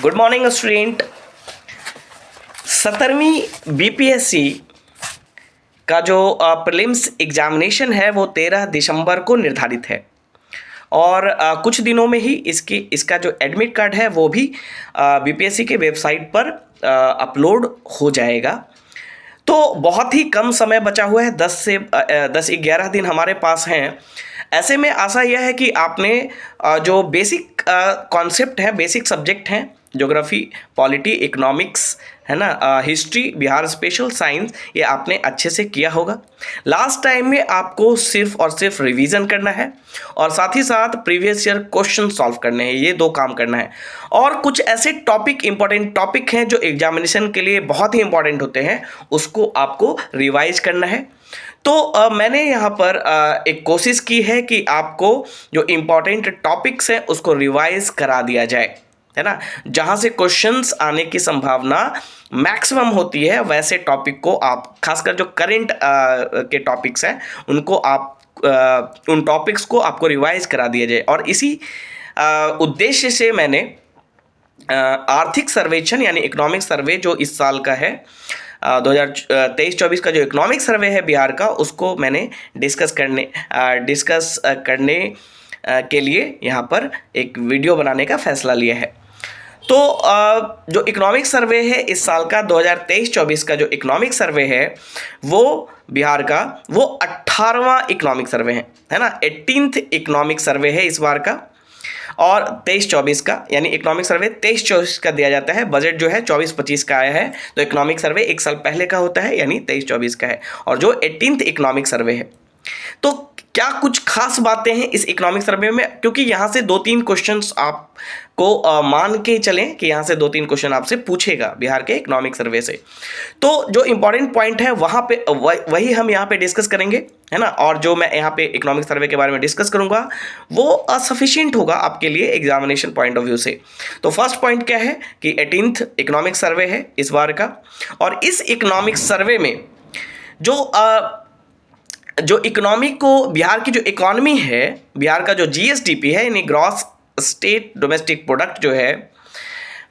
Good morning student. 17वीं BPSC का जो प्रीलिम्स एग्जामिनेशन है वो 13 दिसंबर को निर्धारित है और कुछ दिनों में ही इसका जो एडमिट कार्ड है वो भी बीपीएससी के वेबसाइट पर अपलोड हो जाएगा। तो बहुत ही कम समय बचा हुआ है, 10-11 दिन हमारे पास हैं। ऐसे में आशा यह है कि आपने जो बेसिक कॉन्सेप्ट है, बेसिक सब्जेक्ट हैं, ज्योग्राफी, पॉलिटी, इकोनॉमिक्स, है ना, हिस्ट्री, बिहार स्पेशल साइंस, ये आपने अच्छे से किया होगा। लास्ट टाइम में आपको सिर्फ और सिर्फ रिवीजन करना है और साथ ही साथ प्रीवियस ईयर क्वेश्चन सॉल्व करने हैं, ये 2 काम करना है। और कुछ ऐसे टॉपिक, इंपॉर्टेंट टॉपिक हैं जो एग्जामिनेशन के लिए बहुत ही इंपॉर्टेंट होते हैं, उसको आपको रिवाइज करना है। तो मैंने यहाँ पर एक कोशिश की है कि आपको जो इम्पॉर्टेंट टॉपिक्स हैं उसको रिवाइज करा दिया जाए, है ना। जहाँ से क्वेश्चंस आने की संभावना मैक्सिमम होती है वैसे टॉपिक को आप, खासकर जो करंट के टॉपिक्स हैं उनको आप उन टॉपिक्स को आपको रिवाइज करा दिया जाए। और इसी उद्देश्य से मैंने आर्थिक सर्वेक्षण यानी इकोनॉमिक सर्वे जो इस साल का है 2023-24 का जो इकोनॉमिक सर्वे है बिहार का, उसको मैंने डिस्कस करने के लिए यहाँ पर एक वीडियो बनाने का फैसला लिया है। तो जो इकोनॉमिक सर्वे है इस साल का 2023-24 का जो इकोनॉमिक सर्वे है वो बिहार का, वो 18वां इकोनॉमिक सर्वे है ना, 18th इकोनॉमिक सर्वे है इस बार का। और 23-24 का यानी इकोनॉमिक सर्वे 23-24 का दिया जाता है। बजट जो है 24-25 का आया है, तो इकोनॉमिक सर्वे 1 साल पहले का होता है यानी 23-24 का है। और जो 18th इकोनॉमिक सर्वे है, तो क्या कुछ खास बातें हैं इस इकोनॉमिक सर्वे में, क्योंकि यहाँ से 2-3 क्वेश्चंस आपको मान के चलें कि यहाँ से 2-3 क्वेश्चन आपसे पूछेगा बिहार के इकोनॉमिक सर्वे से। तो जो इंपॉर्टेंट पॉइंट है वहाँ पे वही हम यहाँ पे डिस्कस करेंगे, है ना। और जो मैं यहाँ पे इकोनॉमिक सर्वे के बारे में डिस्कस करूँगा वो सफिशिएंट होगा आपके लिए एग्जामिनेशन पॉइंट ऑफ व्यू से। तो फर्स्ट पॉइंट क्या है कि 18th इकोनॉमिक सर्वे है इस बार का, और इस इकोनॉमिक सर्वे में जो इकोनॉमी को, बिहार की जो इकोनॉमी है, बिहार का जो जीएसडीपी है यानी ग्रॉस स्टेट डोमेस्टिक प्रोडक्ट जो है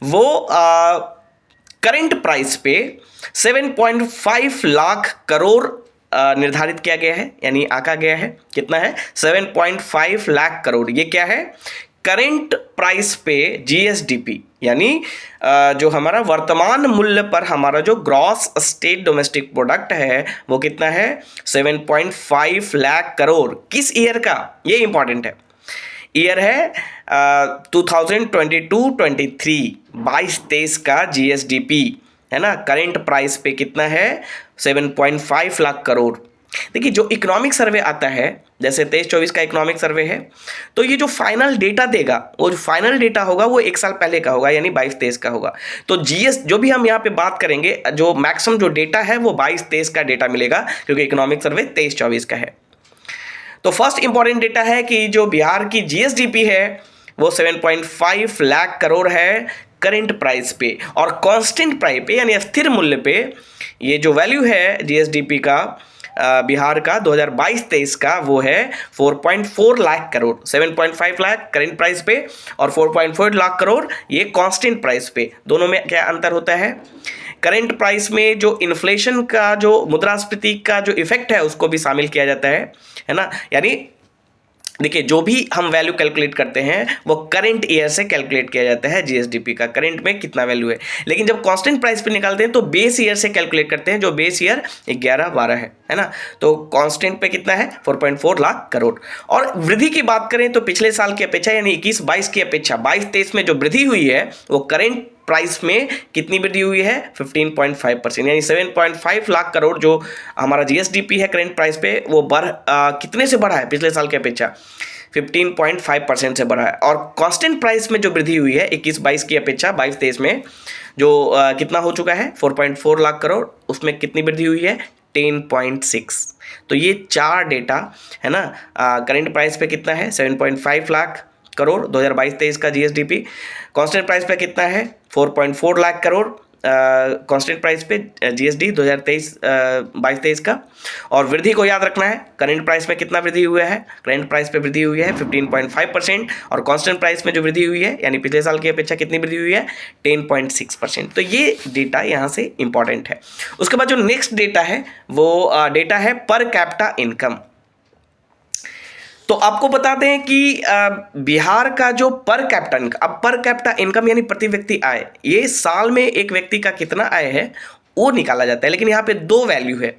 वो करंट प्राइस पे 7.5 लाख करोड़ निर्धारित किया गया है, यानी आंका गया है। कितना है? 7.5 लाख करोड़। ये क्या है? करंट प्राइस पे जीएसडीपी यानी जो हमारा वर्तमान मूल्य पर हमारा जो ग्रॉस स्टेट डोमेस्टिक प्रोडक्ट है वो कितना है? 7.5 लाख करोड़। किस ईयर का? ये इंपॉर्टेंट है। ईयर है 2022-23, 22-23 का जीएसडीपी, है ना। करंट प्राइस पे कितना है? 7.5 लाख करोड़। देखिए जो इकोनॉमिक सर्वे आता है, जैसे 23-24 का इकोनॉमिक सर्वे है, तो ये जो फाइनल डेटा देगा, वो जो फाइनल डेटा होगा वो 1 साल पहले का होगा यानी 22-23 का होगा। तो जो भी हम यहाँ पे बात करेंगे, जो मैक्सिमम जो डेटा है वो 22-23 का डेटा मिलेगा, क्योंकि इकोनॉमिक सर्वे 23-24 का है। तो फर्स्ट इंपॉर्टेंट डेटा है कि जो बिहार की जीएसडीपी है वो 7.5 लाख करोड़ है करंट प्राइस पे, और कांस्टेंट प्राइस पे यानी स्थिर मूल्य पे ये जो वैल्यू है जीएसडीपी का बिहार का 2022-23 का वो है 4.4 लाख करोड़। 7.5 लाख करंट प्राइस पे और 4.4 लाख करोड़ ये कांस्टेंट प्राइस पे। दोनों में क्या अंतर होता है? करंट प्राइस में जो इन्फ्लेशन का, जो मुद्रास्फीति का जो इफेक्ट है उसको भी शामिल किया जाता है ना। यानी देखिए जो भी हम वैल्यू कैलकुलेट करते हैं वो करंट ईयर से कैलकुलेट किया जाता है जीएसडीपी का, करंट में कितना वैल्यू है। लेकिन जब कांस्टेंट प्राइस पे निकालते हैं तो बेस ईयर से कैलकुलेट करते हैं, जो बेस ईयर 11-12 है ना। तो कांस्टेंट पे कितना है? 4.4 लाख करोड़। और वृद्धि की बात करें तो पिछले साल की अपेक्षा यानी 21-22 की अपेक्षा 22-23 में जो वृद्धि हुई है वो करंट प्राइस में कितनी वृद्धि हुई है? 15.5%, यानी 7.5 लाख करोड़ जो हमारा जीएसडीपी है करंट प्राइस पे वो कितने से बढ़ा है? पिछले साल की अपेक्षा 15.5% से बढ़ा है। और कांस्टेंट प्राइस में जो वृद्धि हुई है 21-22 की अपेक्षा 22-23 में जो कितना हो चुका है? 4.4 लाख करोड़, उसमें कितनी वृद्धि हुई है? 10.6। तो ये 4 डेटा है ना। करंट प्राइस पे कितना है? 7.5 लाख करोड़ 2022-23 का जीएसडीपी। कांस्टेंट प्राइस पे कितना है? 4.4 लाख करोड़ कांस्टेंट प्राइस पे जीएसडी 2023 का। और वृद्धि को याद रखना है, करेंट प्राइस में कितना वृद्धि हुआ है, करेंट प्राइस पे वृद्धि हुई है 15.5%, और कांस्टेंट प्राइस में जो वृद्धि हुई है यानी पिछले साल की अपेक्षा कितनी वृद्धि हुई है 10.6%। तो ये डेटा यहाँ से इंपॉर्टेंट है। उसके बाद जो नेक्स्ट डेटा है वो डेटा है पर कैपिटा इनकम। तो आपको बता दें कि बिहार का जो पर कैपिटा इनकम, अब पर कैपिटा इनकम यानी प्रति व्यक्ति आय, ये साल में एक व्यक्ति का कितना आय है वो निकाला जाता है। लेकिन यहाँ पे दो वैल्यू है,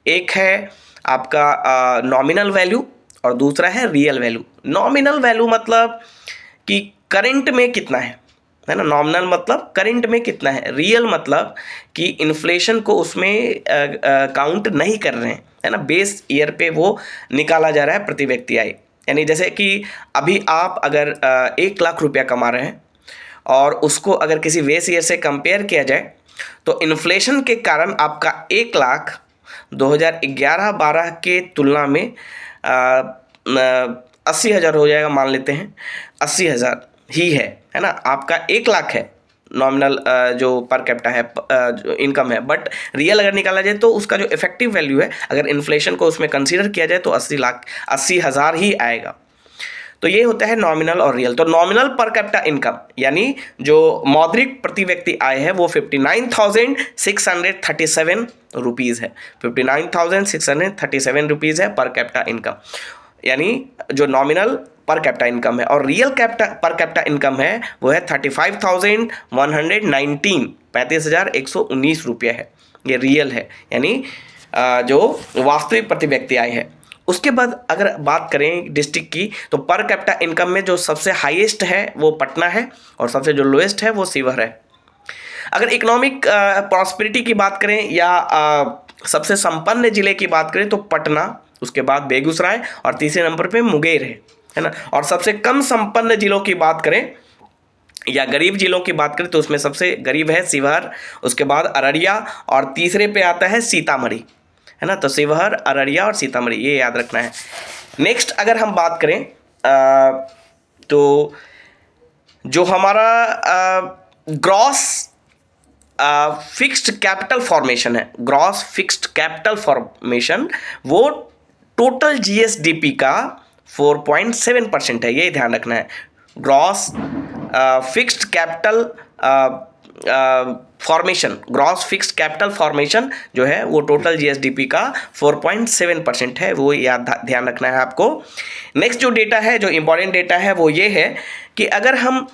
एक है आपका नॉमिनल वैल्यू और दूसरा है रियल वैल्यू। नॉमिनल वैल्यू मतलब कि करंट में कितना है ना, नॉमिनल मतलब करंट में कितना है, रियल मतलब कि इन्फ्लेशन को उसमें काउंट नहीं कर रहे हैं, है ना, बेस ईयर पे वो निकाला जा रहा है प्रति व्यक्ति आय। यानी जैसे कि अभी आप अगर 1 लाख रुपया कमा रहे हैं और उसको अगर किसी बेस ईयर से कंपेयर किया जाए तो इन्फ्लेशन के कारण आपका 1 लाख 2011-12 के तुलना में 80,000 हो जाएगा, मान लेते हैं 80,000 ही है ना। आपका 1 लाख है नॉमिनल जो पर कैपिटा है जो इनकम है, बट रियल अगर निकाला जाए तो उसका जो इफेक्टिव वैल्यू है अगर इन्फ्लेशन को उसमें कंसीडर किया जाए तो 80,000 ही आएगा। तो ये होता है नॉमिनल और रियल। तो नॉमिनल पर कैपिटा इनकम यानी जो मौद्रिक प्रति व्यक्ति आय है वो 59,637 रुपीज़ है, 59,637 रुपीज़ है पर कैपिटा इनकम, यानी जो नॉमिनल पर कैपिटा इनकम है। और रियल पर कैपिटा इनकम है वो है 35,119, 35,119 रुपये है, ये रियल है, यानी जो वास्तविक प्रति व्यक्ति आय है। उसके बाद अगर बात करें डिस्ट्रिक्ट की तो पर कैपिटा इनकम में जो सबसे हाईएस्ट है वो पटना है और सबसे जो लोएस्ट है वो शिवहर है। अगर इकोनॉमिक प्रॉस्पेरिटी की बात करें या सबसे संपन्न जिले की बात करें तो पटना, उसके बाद बेगूसराय और तीसरे नंबर पे मुंगेर है ना। और सबसे कम संपन्न जिलों की बात करें या गरीब जिलों की बात करें तो उसमें सबसे गरीब है शिवहर, उसके बाद अररिया और तीसरे पे आता है सीतामढ़ी, है ना। तो शिवहर, अररिया और सीतामढ़ी, ये याद रखना है। नेक्स्ट अगर हम बात करें तो जो हमारा ग्रॉस फिक्स्ड कैपिटल फॉर्मेशन है, ग्रॉस फिक्स्ड कैपिटल फॉर्मेशन वो टोटल जीएसडीपी का 4.7% है, ये ध्यान रखना है। Gross fixed capital formation, gross fixed capital formation जो है वो टोटल जीएसडीपी का 4.7% है, वो याद ध्यान रखना है आपको। नेक्स्ट जो डेटा है, जो इंपॉर्टेंट डेटा है वो ये है कि अगर हम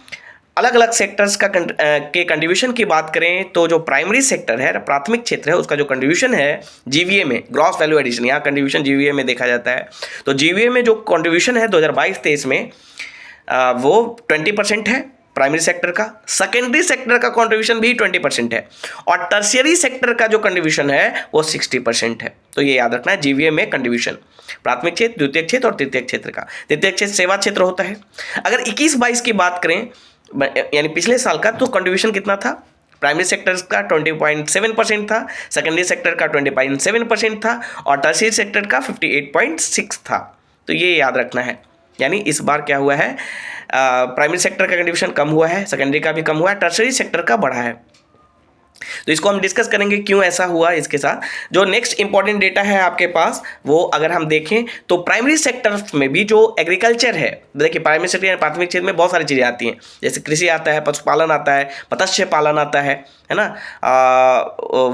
अलग अलग सेक्टर्स का के कंट्रीब्यूशन की बात करें तो जो प्राइमरी सेक्टर है, प्राथमिक क्षेत्र है, उसका जो कंट्रीब्यूशन है जीवीए में, ग्रॉस वैल्यू एडिशन, यहाँ कंट्रीब्यूशन जीवीए में देखा जाता है। तो जीवीए में जो कंट्रीब्यूशन है 2022-23 में वो 20% है प्राइमरी सेक्टर का। सेकेंडरी सेक्टर का कंट्रीब्यूशन भी 20% है और टर्शियरी सेक्टर का जो कंट्रीब्यूशन है वो 60% है। तो ये याद रखना है जीवीए में कंट्रीब्यूशन प्राथमिक क्षेत्र, द्वितीयक क्षेत्र और तृतीयक क्षेत्र का। तृतीयक क्षेत्र सेवा क्षेत्र होता है। अगर 21-22 की बात करें यानी पिछले साल का, तो कंट्रीब्यूशन कितना था, प्राइमरी सेक्टर का 20.7% था, सेकेंडरी सेक्टर का 20.7% था और टर्शियरी सेक्टर का 58.6 था। तो ये याद रखना है। यानी इस बार क्या हुआ है, प्राइमरी सेक्टर का कंट्रीब्यूशन कम हुआ है, सेकेंडरी का भी कम हुआ है, टर्शियरी सेक्टर का बढ़ा है। तो इसको हम डिस्कस करेंगे क्यों ऐसा हुआ इसके साथ। जो नेक्स्ट इंपॉर्टेंट डेटा है आपके पास वो अगर हम देखें तो प्राइमरी सेक्टर में भी जो एग्रीकल्चर है, देखिए प्राइमरी सेक्टर या प्राथमिक क्षेत्र में बहुत सारी चीज़ें आती हैं, जैसे कृषि आता है, पशुपालन आता है, मत्स्य पालन आता है ना,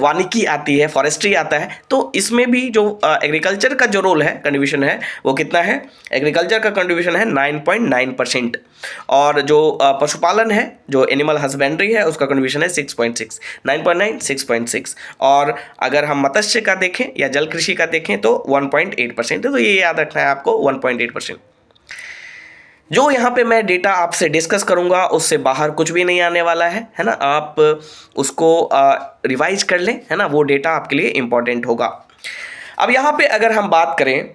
वानिकी आती है, फॉरेस्ट्री आता है। तो इसमें भी जो एग्रीकल्चर का जो रोल है, कंट्रीब्यूशन है, वो कितना है, एग्रीकल्चर का कंट्रीब्यूशन है 9.9% और जो पशुपालन है, जो एनिमल हस्बेंड्री है, उसका कंट्रीब्यूशन है 6.6, 9.9, 6.6। और अगर हम मत्स्य का देखें या जल कृषि का देखें तो 1.8% है। तो ये याद रखना है आपको 1.8%। जो यहाँ पे मैं डेटा आपसे डिस्कस करूँगा उससे बाहर कुछ भी नहीं आने वाला है ना। आप उसको रिवाइज कर लें, है ना, वो डेटा आपके लिए इम्पॉर्टेंट होगा। अब यहाँ पे अगर हम बात करें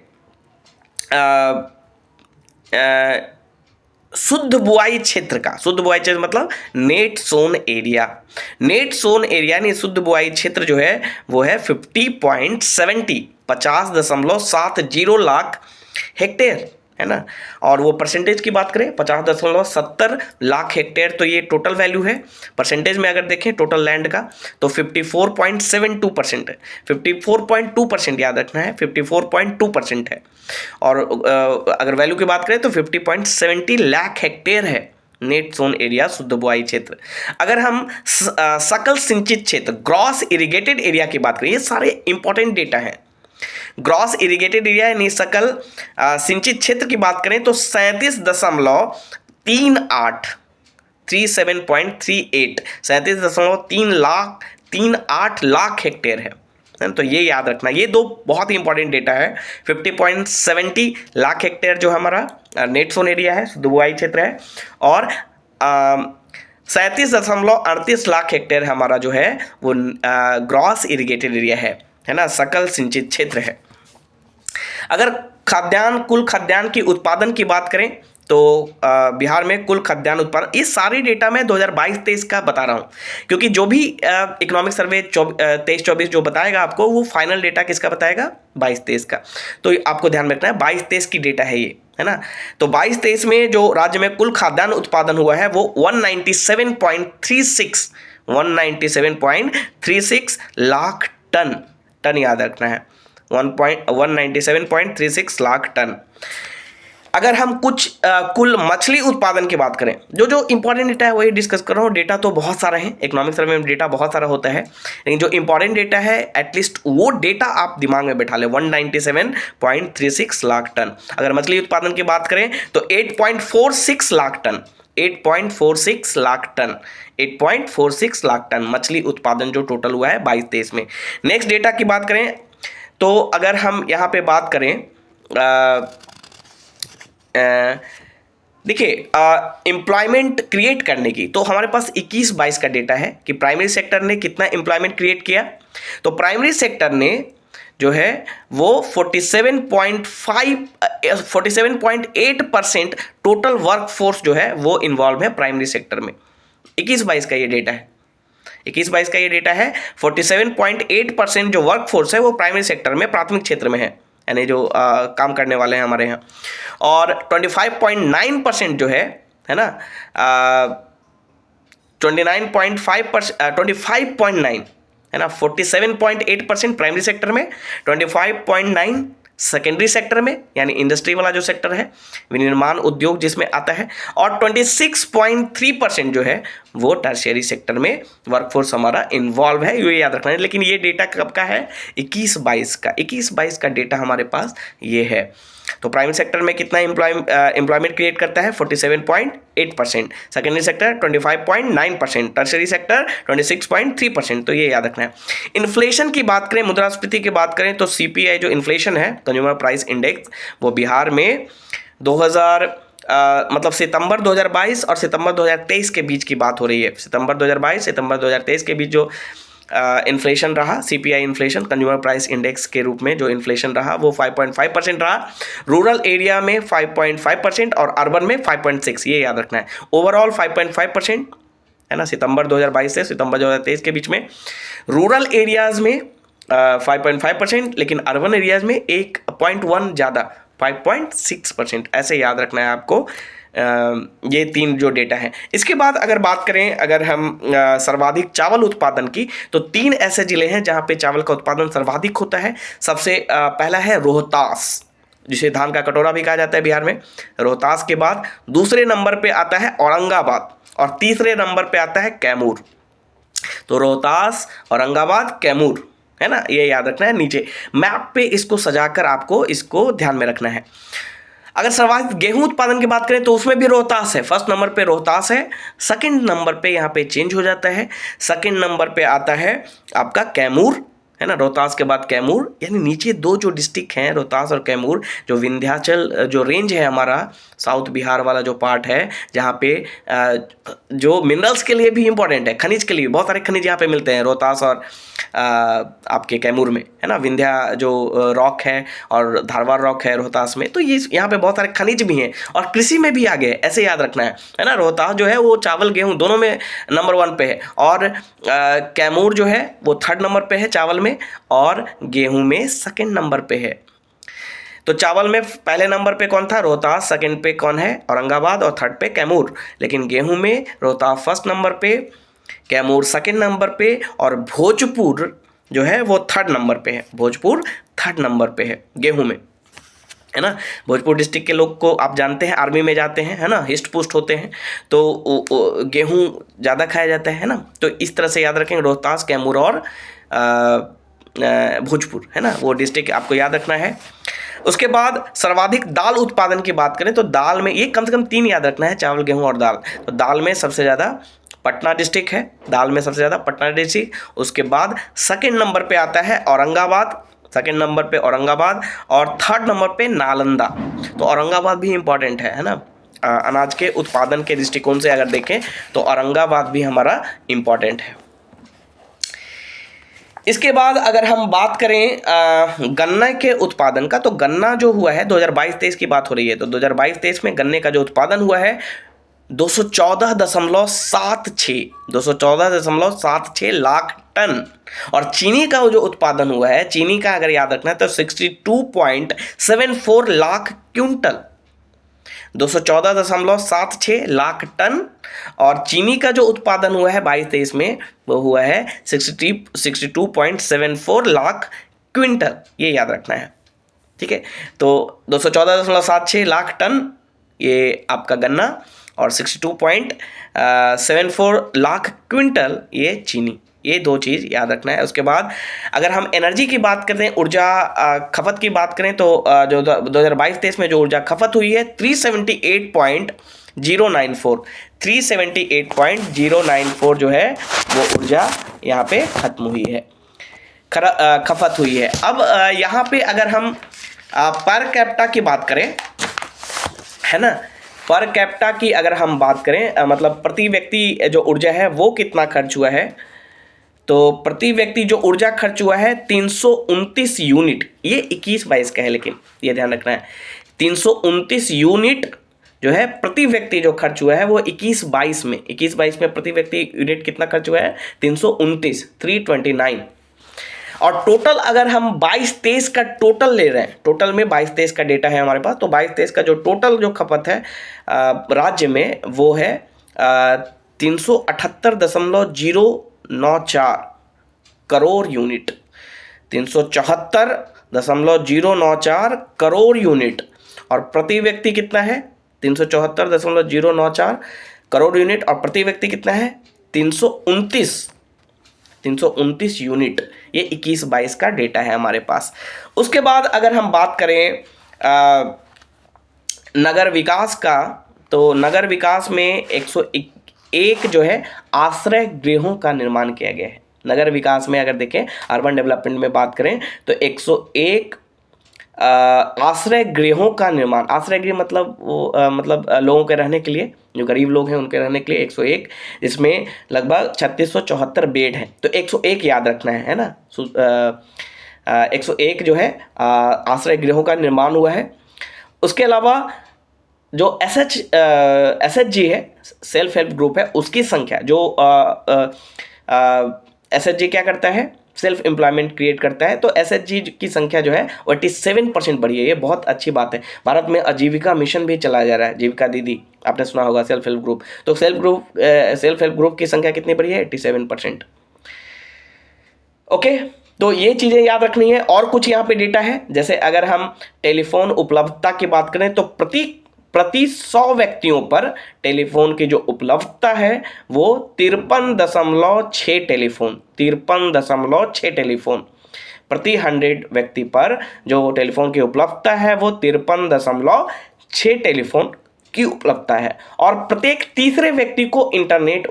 शुद्ध बुआई क्षेत्र का, शुद्ध बुआई क्षेत्र मतलब net sown area, net sown area यानी शुद्ध बुआई क्षेत्र जो है वो है 50.70 50.70 लाख हेक्टेयर, है ना। और वो परसेंटेज की बात करें 50.70 लाख हेक्टेयर, तो ये टोटल वैल्यू है। परसेंटेज में अगर देखें टोटल लैंड का तो 54.72% है। 54.2% याद रखना है, 54.2% है। और अगर वैल्यू की बात करें तो 50.70 लाख हेक्टेयर है नेट जोन एरिया, शुद्ध बुआई क्षेत्र। अगर हम सकल सिंचित क्षेत्र, ग्रॉस इरिगेटेड एरिया की बात करें, ये सारे इंपॉर्टेंट डेटा हैं। ग्रॉस इरिगेटेड एरिया यानी सकल सिंचित क्षेत्र की बात करें तो 37.38 37.38 लाख हेक्टेयर है। तो ये याद रखना, ये दो बहुत ही इंपॉर्टेंट डेटा है। 50.70 लाख हेक्टेयर जो हमारा नेट जोन एरिया है, शुद्ध बुआई क्षेत्र है, और 37.38 लाख हेक्टेयर हमारा जो है वो ग्रॉस इरिगेटेड एरिया है ना, सकल सिंचित क्षेत्र है। अगर खाद्यान्न, कुल खाद्यान्न की उत्पादन की बात करें तो बिहार में कुल खाद्यान्न उत्पादन, ये सारी डेटा मैं 2022-23 का बता रहा हूँ, क्योंकि जो भी इकोनॉमिक सर्वे 23-24 जो बताएगा आपको, वो फाइनल डेटा किसका बताएगा, 22-23 का। तो आपको ध्यान में रखना है 22-23 की डेटा है ये, है ना। तो 22-23 में जो राज्य में कुल खाद्यान्न उत्पादन हुआ है वो 197.36 लाख टन याद रखना है, 197.36 लाख टन। अगर हम कुछ कुल मछली उत्पादन की बात करें, जो इंपॉर्टेंट डेटा है वही डिस्कस कर रहा हूँ। डेटा तो बहुत सारा है, इकोनॉमिक सर्वे में डेटा बहुत सारा होता है, लेकिन जो इंपॉर्टेंट डेटा है एटलीस्ट वो डेटा आप दिमाग में बैठा लें। 197.36 लाख टन। अगर मछली उत्पादन की बात करें तो 8.46 lakh tonne, 8.46 lakh tonne, 8.46 lakh tonne मछली उत्पादन जो टोटल हुआ है 22-23 में। नेक्स्ट डेटा की बात करें तो अगर हम यहाँ पे बात करें, देखिए एम्प्लॉयमेंट क्रिएट करने की, तो हमारे पास 21-22 का डेटा है कि प्राइमरी सेक्टर ने कितना एम्प्लॉयमेंट क्रिएट किया। तो प्राइमरी सेक्टर ने जो है वो 47.8% टोटल वर्कफोर्स जो है वो इन्वॉल्व है प्राइमरी सेक्टर में। 21-22 का ये डेटा है, 21-22 का ये डेटा है। 47.8% जो वर्कफोर्स है वो प्राइमरी सेक्टर में, प्राथमिक क्षेत्र में है, यानी जो काम करने वाले हैं हमारे यहाँ। और 25.9% जो है ना, 25.9 है ना, 47.8% प्राइमरी सेक्टर में, 25.9 सेकेंडरी सेक्टर में यानी इंडस्ट्री वाला जो सेक्टर है, विनिर्माण उद्योग जिसमें आता है, और 26.3% जो है वो टर्शियरी सेक्टर में वर्कफोर्स हमारा इन्वॉल्व है। ये याद रखना है। लेकिन ये डेटा कब का है, 21-22 का, 21-22 का डेटा हमारे पास ये है। तो प्राइमरी सेक्टर में कितना एम्प्लॉयमेंट क्रिएट करता है, 47.8%, सेकेंडरी सेक्टर 25.9%, टर्शियरी सेक्टर 26.3%। तो ये याद रखना है। इन्फ्लेशन की बात करें, मुद्रास्फीति की बात करें तो CPI जो इन्फ्लेशन है, कंज्यूमर प्राइस इंडेक्स, वो बिहार में मतलब सितंबर 2022 और सितंबर 2023 के बीच की बात हो रही है। सितंबर 2022 सितंबर 2023 के बीच जो इन्फ्लेशन रहा, CPI inflation, consumer price index के रूप में जो इन्फ्लेशन रहा वो 5.5% रहा। रूरल एरिया में 5.5% और अर्बन में 5.6, ये याद रखना है। ओवरऑल 5.5% है ना, सितंबर 2022 से सितंबर 2023 के बीच में। रूरल एरियाज़ में 5.5%, लेकिन अर्बन एरियाज़ में 1.1 ज़्यादा, 5.6%, ऐसे याद रखना है आपको। ये तीन जो डेटा हैं। इसके बाद अगर बात करें, अगर हम सर्वाधिक चावल उत्पादन की, तो 3 ऐसे ज़िले हैं जहाँ पे चावल का उत्पादन सर्वाधिक होता है। सबसे पहला है रोहतास, जिसे धान का कटोरा भी कहा जाता है बिहार में। रोहतास के बाद दूसरे नंबर पे आता है औरंगाबाद और तीसरे नंबर पे आता है कैमूर। तो रोहतास, औरंगाबाद, कैमूर, है ना, ये याद रखना है। नीचे मैप पे इसको सजाकर आपको इसको ध्यान में रखना है। अगर सर्वाधिक गेहूं उत्पादन की बात करें तो उसमें भी रोहतास है, फर्स्ट नंबर पे रोहतास है। सेकंड नंबर पे यहाँ पे चेंज हो जाता है, सेकंड नंबर पे आता है आपका कैमूर, है ना, रोहतास के बाद कैमूर। यानी नीचे 2 जो डिस्ट्रिक्ट हैं, रोहतास और कैमूर, जो विंध्याचल जो रेंज है हमारा, साउथ बिहार वाला जो पार्ट है, जहाँ पे जो मिनरल्स के लिए भी इंपॉर्टेंट है, खनिज के लिए बहुत सारे खनिज यहाँ पे मिलते हैं रोहतास और आपके कैमूर में, है ना। विंध्या जो रॉक है और धारवाड़ रॉक है रोहतास में, तो ये यहाँ पे बहुत सारे खनिज भी हैं और कृषि में भी आगे है, ऐसे याद रखना है ना। रोहतास जो है वो चावल गेहूँ दोनों में नंबर 1 पे है, और कैमूर जो है वो 3rd नंबर पे है चावल में, और गेहूं में 2nd नंबर पे है। तो चावल में पहले नंबर पे कौन था? रोहतास। सेकंड पे कौन है? औरंगाबाद। और थर्ड पे कैमूर। लेकिन गेहूं में रोहतास फर्स्ट नंबर पे, कैमूर सेकंड नंबर पे, और भोजपुर जो है वो थर्ड नंबर पे है। भोजपुर थर्ड नंबर पे है गेहूं में, है ना। भोजपुर डिस्ट्रिक्ट के लोग को आप जानते हैं, आर्मी में जाते हैं, है ना, हिस्ट पुस्ट होते हैं, तो गेहूं ज़्यादा खाया जाता है ना। तो इस तरह से याद रखेंगे, रोहतास, कैमूर और भोजपुर, है ना, वो डिस्ट्रिक्ट आपको याद रखना है। उसके बाद सर्वाधिक दाल उत्पादन की बात करें तो दाल में ये कम से कम 3 याद रखना है, चावल, गेहूं और दाल। तो दाल में सबसे ज़्यादा पटना डिस्ट्रिक्ट है, दाल में सबसे ज़्यादा पटना डिस्ट्रिक्ट। उसके बाद सेकंड नंबर पे आता है औरंगाबाद, सेकंड नंबर पे औरंगाबाद, और थर्ड नंबर पे नालंदा। तो औरंगाबाद भी इम्पॉर्टेंट है ना, अनाज के उत्पादन के दृष्टिकोण से अगर देखें तो औरंगाबाद भी हमारा इम्पॉर्टेंट है। इसके बाद अगर हम बात करें गन्ना के उत्पादन का, तो गन्ना जो हुआ है 2022-23 की बात हो रही है, तो 2022-23 में गन्ने का जो उत्पादन हुआ है 214.76 लाख टन। और चीनी का जो उत्पादन हुआ है, चीनी का अगर याद रखना है तो 62.74 लाख क्विंटल, 214.76 लाख टन। और चीनी का जो उत्पादन हुआ है 22-23 में वो हुआ है 62.74 लाख क्विंटल, ये याद रखना है, ठीक है। तो 214.76 लाख टन ये आपका गन्ना, और 62.74 लाख क्विंटल ये चीनी, ये 2 चीज़ याद रखना है। उसके बाद अगर हम एनर्जी की बात करते हैं, ऊर्जा खपत की बात करें तो जो 2022-23 में जो ऊर्जा खपत हुई है 378.094 जो है वो ऊर्जा यहाँ पे खत्म हुई है, खपत हुई है। अब यहाँ पे अगर हम पर कैपिटा की बात करें, है ना, पर कैपिटा की अगर हम बात करें, मतलब प्रति व्यक्ति जो ऊर्जा है वो कितना खर्च हुआ है, तो प्रति व्यक्ति जो ऊर्जा खर्च हुआ है 329 यूनिट, ये 21-22 का है, लेकिन ये ध्यान रखना है 329 यूनिट जो है प्रति व्यक्ति जो खर्च हुआ है वो 21-22 में प्रति व्यक्ति यूनिट कितना खर्च हुआ है? 329। और टोटल अगर हम 22-23 का टोटल ले रहे हैं, टोटल में 22-23 का डेटा है हमारे पास, तो 22-23 का जो टोटल जो खपत है राज्य में वो है 378.094 करोड़ यूनिट, 374.094 करोड़ यूनिट। और प्रति व्यक्ति कितना है? 374.094 करोड़ यूनिट, और प्रति व्यक्ति कितना है? 329 यूनिट। ये 21-22 का डेटा है हमारे पास। उसके बाद अगर हम बात करें नगर विकास का, तो नगर विकास में 101 जो है आश्रय गृहों का निर्माण किया गया है। नगर विकास में अगर देखें, अर्बन डेवलपमेंट में बात करें तो 101 आश्रय गृहों का निर्माण, आश्रय गृह मतलब वो मतलब लोगों के रहने के लिए, जो गरीब लोग हैं उनके रहने के लिए 101, इसमें लगभग 3674 बेड हैं। तो 101 याद रखना है ना। 101 जो है आश्रय गृहों का निर्माण हुआ है। उसके अलावा जो SHG है, सेल्फ हेल्प ग्रुप है, उसकी संख्या जो SHG क्या करता है? सेल्फ एम्प्लॉयमेंट क्रिएट करता है। तो SHG की संख्या जो है 87% बढ़ी है। ये बहुत अच्छी बात है। भारत में आजीविका मिशन भी चलाया जा रहा है, जीविका दीदी आपने सुना होगा, सेल्फ हेल्प ग्रुप। तो सेल्फ हेल्प ग्रुप की संख्या कितनी बढ़ी है? 87%। ओके, तो ये चीज़ें याद रखनी है। और कुछ यहाँ पे डेटा है, जैसे अगर हम टेलीफोन उपलब्धता की बात करें तो प्रति 100 व्यक्तियों पर टेलीफोन की जो उपलब्धता है वो 53.6 टेलीफोन प्रति 100 व्यक्ति पर जो टेलीफोन की उपलब्धता है वो 53.6 टेलीफोन की उपलब्धता है। और प्रत्येक तीसरे व्यक्ति को इंटरनेट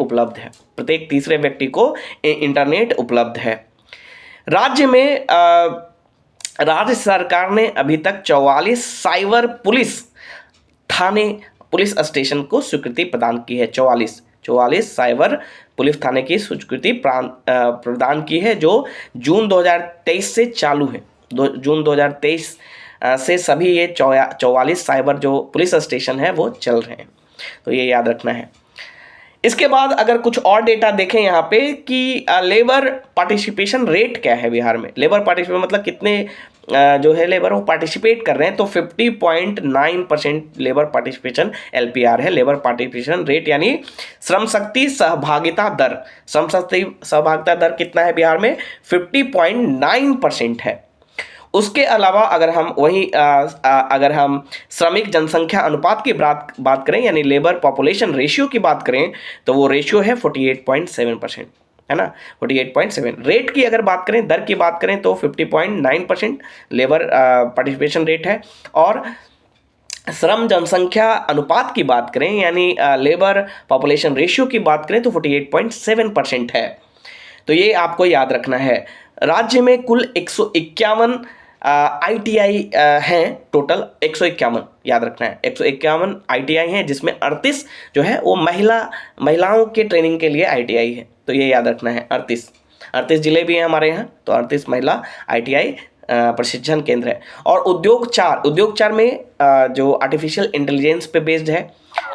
उपलब्ध है। राज्य में राज्य सरकार ने अभी तक 44 साइबर पुलिस स्टेशन को स्वीकृति प्रदान की है। 44 साइबर पुलिस थाने की स्वीकृति प्रदान की है, जो जून 2023 से चालू है। जून 2023 से सभी ये 44 साइबर जो पुलिस स्टेशन है वो चल रहे हैं। तो ये याद रखना है। इसके बाद अगर कुछ और डेटा देखें यहाँ पे कि लेबर पार्टिसिपेशन रेट क्या है बिहार में। लेबर पार्टिसिपेशन मतलब कितने जो है लेबर वो पार्टिसिपेट कर रहे हैं, तो 50.9% लेबर पार्टिसिपेशन LPR है, लेबर पार्टिसिपेशन रेट यानी श्रम शक्ति सहभागिता दर। श्रम शक्ति सहभागिता दर कितना है बिहार में? 50.9% है। उसके अलावा अगर हम अगर हम श्रमिक जनसंख्या अनुपात की बात करें यानी लेबर पॉपुलेशन रेशियो की बात करें तो वो रेशियो है 48.7%, है ना, 48.7। रेट की अगर बात करें, दर की बात करें तो 50.9% लेबर पार्टिसिपेशन रेट है। और श्रम जनसंख्या अनुपात की बात करें यानी लेबर पॉपुलेशन रेशियो की बात करें तो 48.7% है। तो ये आपको याद रखना है। राज्य में कुल 151 ITI हैं, टोटल 151 याद रखना है, 151 ITI हैं, जिसमें 38 जो है वो महिलाओं के ट्रेनिंग के लिए ITI है। तो ये याद रखना है, 38 जिले भी हैं हमारे यहाँ, तो 38 महिला ITI प्रशिक्षण केंद्र है। और उद्योग 4 में जो आर्टिफिशियल इंटेलिजेंस पे बेस्ड है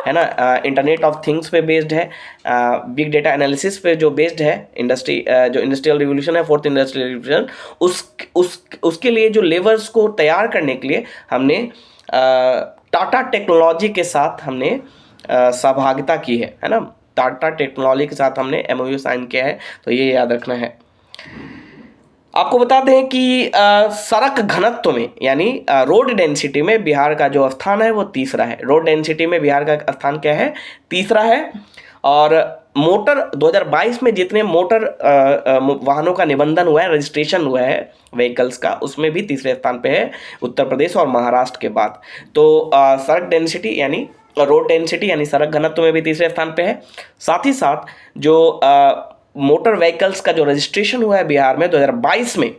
ना, इंटरनेट ऑफ थिंग्स पे बेस्ड है, बिग डेटा एनालिसिस पे जो बेस्ड है, जो इंडस्ट्रियल रिवोल्यूशन है, 4th इंडस्ट्रियल रिवोल्यूशन, उसके लिए जो लेबर्स को तैयार करने के लिए हमने टाटा टेक्नोलॉजी के साथ हमने सहभागिता की है ना, टाटा टेक्नोलॉजी के साथ हमने MOU साइन किया है। तो ये याद रखना है। आपको बता दें कि सड़क घनत्व में यानी रोड डेंसिटी में बिहार का जो स्थान है वो तीसरा है। रोड डेंसिटी में बिहार का स्थान क्या है? तीसरा है। और मोटर 2022 में जितने मोटर वाहनों का निबंधन हुआ है, रजिस्ट्रेशन हुआ है व्हीकल्स का, उसमें भी तीसरे स्थान पे है, उत्तर प्रदेश और महाराष्ट्र के बाद। तो सड़क डेंसिटी यानी रोड डेंसिटी यानी सड़क घनत्व में भी तीसरे स्थान पे है। साथ ही साथ जो मोटर व्हीकल्स का जो रजिस्ट्रेशन हुआ है बिहार में 2022 में,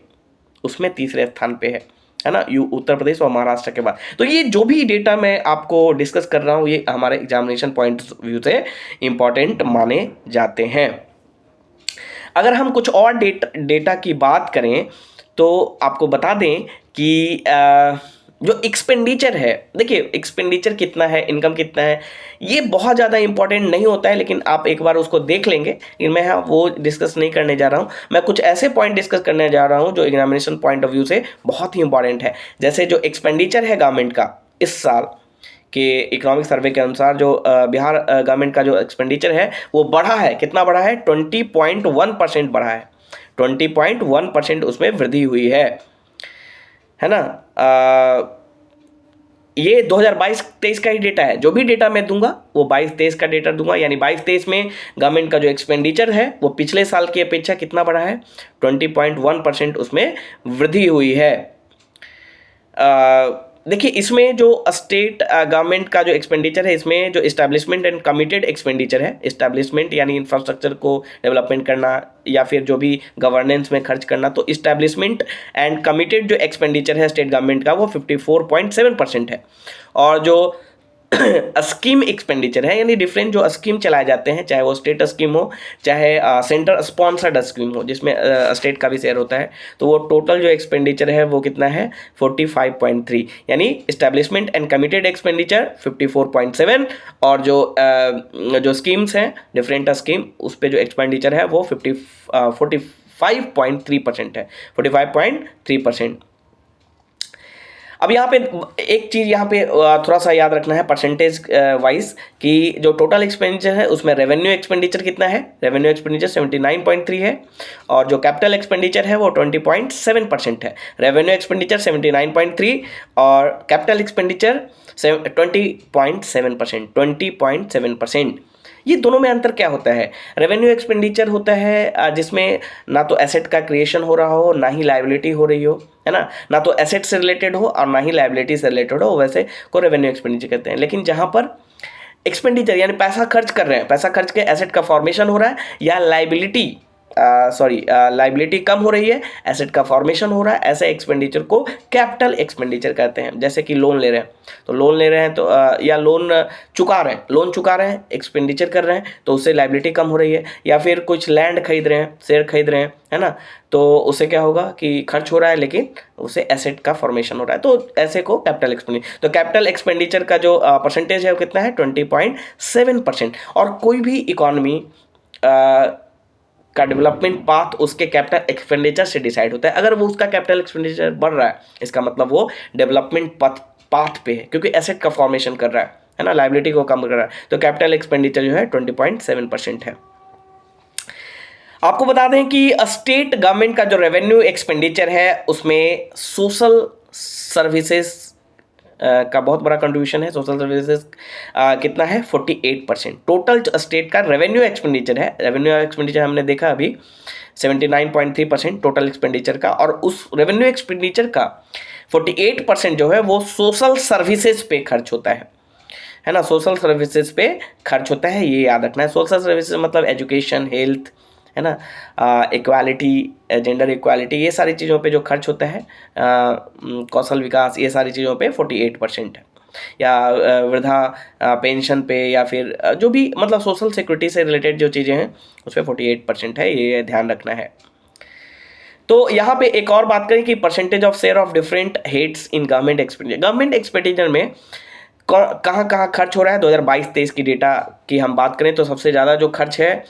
उसमें तीसरे स्थान पे है ना, उत्तर प्रदेश और महाराष्ट्र के बाद। तो ये जो भी डेटा मैं आपको डिस्कस कर रहा हूँ ये हमारे एग्जामिनेशन पॉइंट ऑफ व्यू से इंपॉर्टेंट माने जाते हैं। अगर हम कुछ और डेटा की बात करें तो आपको बता दें कि जो एक्सपेंडिचर है, देखिए एक्सपेंडिचर कितना है, इनकम कितना है, ये बहुत ज़्यादा इंपॉर्टेंट नहीं होता है, लेकिन आप एक बार उसको देख लेंगे। लेकिन मैं वो डिस्कस नहीं करने जा रहा हूँ, मैं कुछ ऐसे पॉइंट डिस्कस करने जा रहा हूँ जो एग्जामिनेशन पॉइंट ऑफ व्यू से बहुत ही इंपॉर्टेंट है। जैसे जो एक्सपेंडिचर है गवर्नमेंट का इस साल के इकोनॉमिक सर्वे के अनुसार, जो बिहार गवर्नमेंट का जो एक्सपेंडिचर है वो बढ़ा है। कितना बढ़ा है? 20.1% बढ़ा है, 20.1% उसमें वृद्धि हुई है ना। ये 2022-23 का ही डेटा है। जो भी डेटा मैं दूंगा वो 22-23 का डेटा दूंगा, यानी 22-23 में गवर्नमेंट का जो एक्सपेंडिचर है वो पिछले साल की अपेक्षा कितना बढ़ा है? 20.1% उसमें वृद्धि हुई है। देखिए इसमें जो स्टेट गवर्नमेंट का जो एक्सपेंडिचर है, इसमें जो इस्टेब्लिशमेंट एंड कमिटेड एक्सपेंडिचर है, इस्टेब्लिशमेंट यानी इंफ्रास्ट्रक्चर को डेवलपमेंट करना या फिर जो भी गवर्नेंस में खर्च करना, तो इस्टेब्लिशमेंट एंड कमिटेड जो एक्सपेंडिचर है स्टेट गवर्नमेंट का वो 54.7% है। और जो स्कीम एक्सपेंडिचर है यानी डिफरेंट जो स्कीम चलाए जाते हैं, चाहे वो स्टेट स्कीम हो चाहे सेंटर स्पॉन्सर्ड स्कीम हो जिसमें स्टेट का भी शेयर होता है, तो वो टोटल जो एक्सपेंडिचर है वो कितना है? 45.3, यानी इस्टेब्लिशमेंट एंड कमिटेड एक्सपेंडिचर 54.7 और जो स्कीम्स हैं डिफरेंट स्कीम उस पर जो एक्सपेंडिचर है वो 45.3% है, 45.3%। अब यहाँ पे एक चीज़ यहाँ पे थोड़ा सा याद रखना है परसेंटेज वाइज कि जो टोटल एक्सपेंडिचर है उसमें रेवेन्यू एक्सपेंडिचर कितना है? रेवेन्यू एक्सपेंडिचर 79.3 है और जो कैपिटल एक्सपेंडिचर है वो 20.7% है। रेवेन्यू एक्सपेंडिचर 79.3 और कैपिटल एक्सपेंडिचर 20.7%। ये दोनों में अंतर क्या होता है? रेवेन्यू एक्सपेंडिचर होता है जिसमें ना तो एसेट का क्रिएशन हो रहा हो ना ही लायबिलिटी हो रही हो, है ना तो एसेट से रिलेटेड हो और ना ही लायबिलिटी से रिलेटेड हो, वैसे को रेवेन्यू एक्सपेंडिचर कहते हैं। लेकिन जहाँ पर एक्सपेंडिचर यानी पैसा खर्च कर रहे हैं, पैसा खर्च के एसेट का फॉर्मेशन हो रहा है या लायबिलिटी लाइबिलिटी कम हो रही है, एसेट का फॉर्मेशन हो रहा है, ऐसे एक्सपेंडिचर को कैपिटल एक्सपेंडिचर कहते हैं। जैसे कि लोन ले रहे हैं, तो लोन ले रहे हैं तो या लोन चुका रहे हैं, एक्सपेंडिचर कर रहे हैं, तो उससे लाइबिलिटी कम हो रही है। या फिर कुछ लैंड खरीद रहे हैं, शेयर खरीद रहे हैं, है ना, तो उससे क्या होगा कि खर्च हो रहा है लेकिन उससे एसेट का फॉर्मेशन हो रहा है, तो ऐसे को कैपिटल एक्सपेंडिचर। तो कैपिटल एक्सपेंडिचर का जो परसेंटेज है वो कितना है, 20.7%। और कोई भी इकोनॉमी का डेवलपमेंट पाथ उसके कैपिटल एक्सपेंडिचर से डिसाइड होता है। अगर वो उसका कैपिटल एक्सपेंडिचर बढ़ रहा है, इसका मतलब वो डेवलपमेंट पाथ पे है, क्योंकि एसेट का फॉर्मेशन कर रहा है ना, लाइबिलिटी को कम कर रहा है। तो कैपिटल एक्सपेंडिचर जो है 20.7% है। आपको बता दें कि स्टेट गवर्नमेंट का जो रेवेन्यू एक्सपेंडिचर है उसमें सोशल सर्विसेज का बहुत बड़ा कंट्रीब्यूशन है। सोशल सर्विसेज कितना है, 48%। टोटल स्टेट का रेवेन्यू एक्सपेंडिचर है, रेवेन्यू एक्सपेंडिचर हमने देखा अभी 79.3% टोटल एक्सपेंडिचर का, और उस रेवेन्यू एक्सपेंडिचर का 48% जो है वो सोशल सर्विसेज पे खर्च होता है ना, सोशल सर्विसेज पे खर्च होता है, ये याद रखना है। सोशल सर्विसेज मतलब एजुकेशन, हेल्थ, है ना, इक्वालिटी, जेंडर इक्वालिटी, ये सारी चीज़ों पे जो खर्च होता है, कौशल विकास, ये सारी चीज़ों पे 48% है। या वृद्धा पेंशन पे, या फिर जो भी मतलब सोशल सिक्योरिटी से रिलेटेड जो चीज़ें हैं उस पर 48% है, ये ध्यान रखना है। तो यहाँ पे एक और बात करें कि percentage of share of different heads in government expenditure. Government expenditure में कहाँ कहाँ खर्च हो रहा है, 2022-23 की डेटा की हम बात करें तो सबसे ज़्यादा जो खर्च है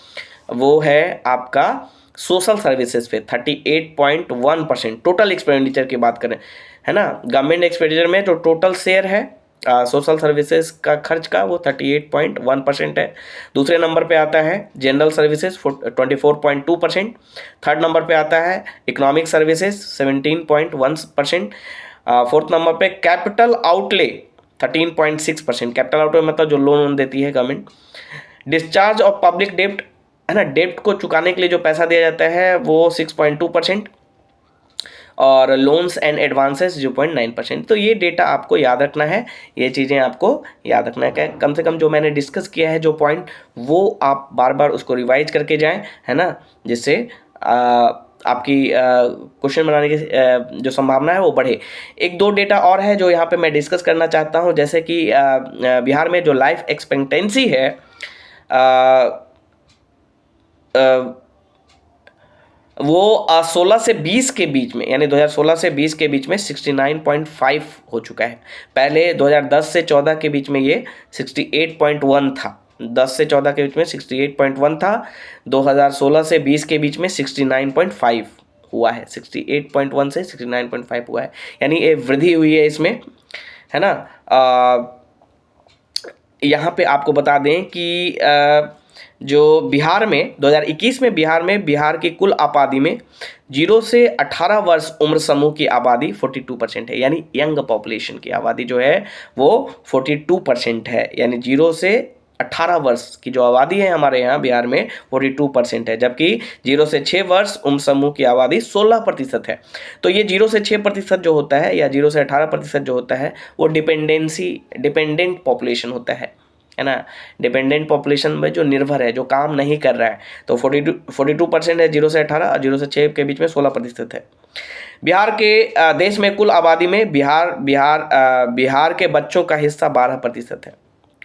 वो है आपका सोशल सर्विसेज पे, 38.1%। टोटल एक्सपेंडिचर की बात करें, है ना, गवर्नमेंट एक्सपेंडिचर में जो टोटल शेयर है सोशल सर्विसेज का खर्च का वो 38.1% है। दूसरे नंबर पे आता है जनरल सर्विसेज 24.2%। थर्ड नंबर पे आता है इकोनॉमिक सर्विसेज 17.1%। फोर्थ नंबर पे कैपिटल आउटले 13.6%। कैपिटल आउटले मतलब जो लोन देती है गवर्नमेंट। डिस्चार्ज ऑफ पब्लिक डेप्ट, है ना, डेप्ट को चुकाने के लिए जो पैसा दिया जाता है वो 6.2%, और लोन्स एंड एडवांसेस 0.9%। तो ये डेटा आपको याद रखना है, ये चीज़ें आपको याद रखना है। कम से कम जो मैंने डिस्कस किया है जो पॉइंट, वो आप बार बार उसको रिवाइज करके जाएं, है ना, जिससे आपकी क्वेश्चन बनाने की जो संभावना है वो बढ़े। एक दो डेटा और है जो यहाँ पे मैं डिस्कस करना चाहता हूँ, जैसे कि बिहार में जो लाइफ एक्सपेक्टेंसी है वो 16 से 20 के बीच में, यानी 2016 से 20 के बीच में 69.5 हो चुका है। पहले 2010 से 14 के बीच में ये 68.1 था, 10 से 14 के बीच में 68.1 था, 2016 से 20 के बीच में 69.5 हुआ है, 68.1 से 69.5 हुआ है, यानी ये वृद्धि हुई है इसमें, है ना। यहाँ पे आपको बता दें कि जो बिहार में 2021 में बिहार की कुल आबादी में 0 से 18 वर्ष उम्र समूह की आबादी 42% है, यानी यंग पॉपुलेशन की आबादी जो है वो 42% है, यानी 0 से 18 वर्ष की जो आबादी है हमारे यहाँ बिहार में 42% है, जबकि 0 से 6 वर्ष उम्र समूह की आबादी 16% है। तो ये 0 से 6% जो होता है, या 0 से 18% जो होता है, वो डिपेंडेंट पॉपुलेशन होता है ना। डिपेंडेंट पॉपुलेशन में जो निर्भर है, जो काम नहीं कर रहा है, तो 42% है 0 से 18, और 0 से 6 के बीच में 16% है। बिहार के देश में कुल आबादी में बिहार के बच्चों का हिस्सा 12% है।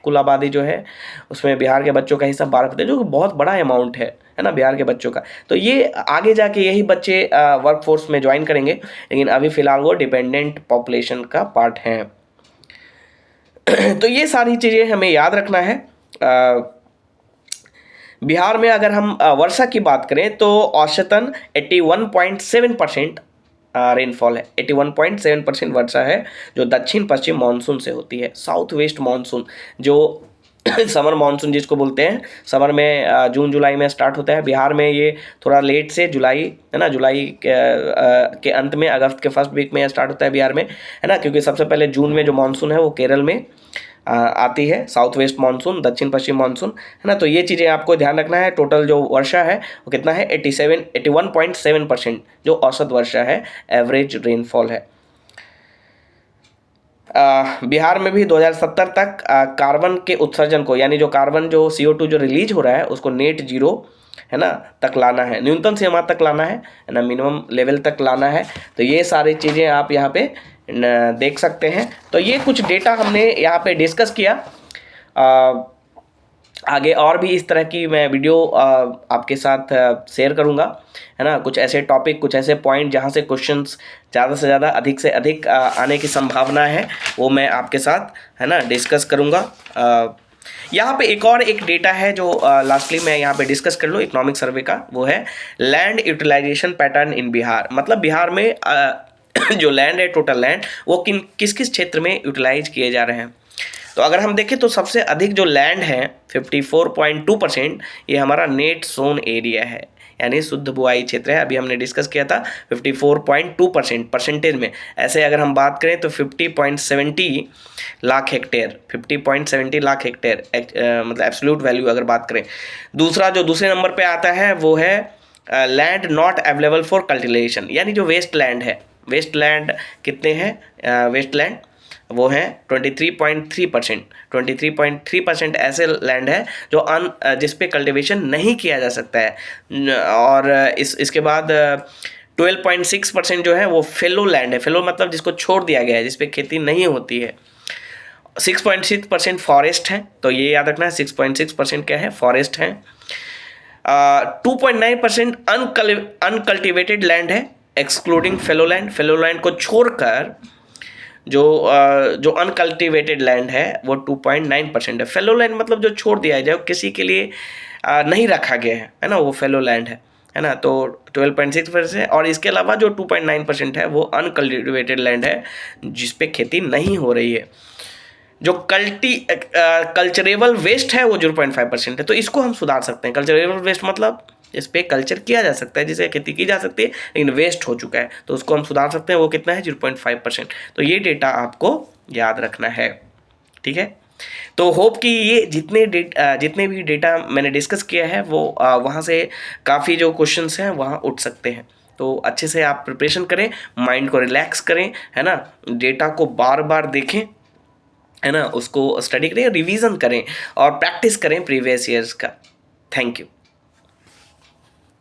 कुल आबादी जो है उसमें बिहार के बच्चों का हिस्सा 12%, जो बहुत बड़ा अमाउंट है ना बिहार के बच्चों का। तो ये आगे जाके यही बच्चे वर्कफोर्स में ज्वाइन करेंगे, लेकिन अभी फिलहाल वो डिपेंडेंट पॉपुलेशन का पार्ट हैं। तो ये सारी चीज़ें हमें याद रखना है। बिहार में अगर हम वर्षा की बात करें तो औसतन 81.7% रेनफॉल है, 81.7% वर्षा है जो दक्षिण पश्चिम मानसून से होती है। साउथ वेस्ट मानसून जो समर मानसून जिसको बोलते हैं, समर में जून जुलाई में स्टार्ट होता है, बिहार में ये थोड़ा लेट से जुलाई, है ना, जुलाई के अंत में, अगस्त के फर्स्ट वीक में स्टार्ट होता है बिहार में, है ना, क्योंकि सबसे पहले जून में जो मानसून है वो केरल में आती है, साउथ वेस्ट मानसून, दक्षिण पश्चिम मानसून, है ना। तो ये चीज़ें आपको ध्यान रखना है। टोटल जो वर्षा है वो कितना है, 81.7% जो औसत वर्षा है, एवरेज रेनफॉल है। बिहार में भी 2070 तक कार्बन के उत्सर्जन को, यानी जो कार्बन जो CO2 जो रिलीज हो रहा है उसको नेट जीरो है ना, तक लाना है, न्यूनतम सीमा तक लाना है ना, मिनिमम लेवल तक लाना है। तो ये सारी चीज़ें आप यहाँ पे देख सकते हैं। तो ये कुछ डेटा हमने यहाँ पे डिस्कस किया। आगे और भी इस तरह की मैं वीडियो आपके साथ शेयर करूँगा, है ना। कुछ ऐसे टॉपिक, कुछ ऐसे पॉइंट जहाँ से क्वेश्चंस ज़्यादा से ज़्यादा, अधिक से अधिक आने की संभावना है, वो मैं आपके साथ, है ना, डिस्कस करूँगा। यहाँ पे एक डेटा है जो लास्टली मैं यहाँ पे डिस्कस कर लूँ इकोनॉमिक सर्वे का, वो है land utilisation pattern in Bihar. मतलब बिहार में जो लैंड है, टोटल लैंड, वो किस किस क्षेत्र में यूटिलाइज किए जा रहे हैं। तो अगर हम देखें तो सबसे अधिक जो लैंड है 54.2%, ये हमारा नेट सोन एरिया है, यानी शुद्ध बुआई क्षेत्र है। अभी हमने डिस्कस किया था 54.2% परसेंटेज में। ऐसे अगर हम बात करें तो 50.70 लाख हेक्टेयर, 50.70 लाख हेक्टेयर मतलब एब्सोल्यूट वैल्यू अगर बात करें। दूसरे नंबर पे आता है वो है land not available for cultivation, यानी जो वेस्ट लैंड है। वेस्ट लैंड कितने हैं? वेस्ट लैंड वो है 23.3%। 23.3% ऐसे लैंड है जो जिस पे कल्टिवेशन नहीं किया जा सकता है। और इसके बाद 12.6% जो है वो फेलो लैंड है। फेलो मतलब जिसको छोड़ दिया गया है, जिस पे खेती नहीं होती है। 6.6% फॉरेस्ट है, तो ये याद रखना है, 6.6% क्या है? फॉरेस्ट है। 2.9% अनकल्टिवेटेड लैंड है, excluding fellow land. Fellow land को छोड़कर जो अनकल्टिवेटेड लैंड है वो 2.9% है। फेलो लैंड मतलब जो छोड़ दिया जाए, किसी के लिए नहीं रखा गया है ना, वो फेलो लैंड है ना। तो 12.6%। और इसके अलावा जो 2.9% है वो अनकल्टिवेटेड लैंड है, जिस पे खेती नहीं हो रही है। जो कल्चरेबल वेस्ट है वो 0.5% है। तो इसको हम सुधार सकते हैं। कल्चरेबल वेस्ट मतलब इस पे कल्चर किया जा सकता है, जिसे खेती की जा सकती है, लेकिन वेस्ट हो चुका है, तो उसको हम सुधार सकते हैं। वो कितना है? 0.5%। तो ये डेटा आपको याद रखना है, ठीक है। तो होप कि ये जितने भी डेटा मैंने डिस्कस किया है वो वहाँ से काफ़ी जो क्वेश्चंस हैं वहाँ उठ सकते हैं। तो अच्छे से आप प्रिपरेशन करें, माइंड को रिलैक्स करें, है ना। डेटा को बार बार देखें, है ना, उसको स्टडी करें, रिवीजन करें और प्रैक्टिस करें प्रीवियस ईयर्स का। Thank you.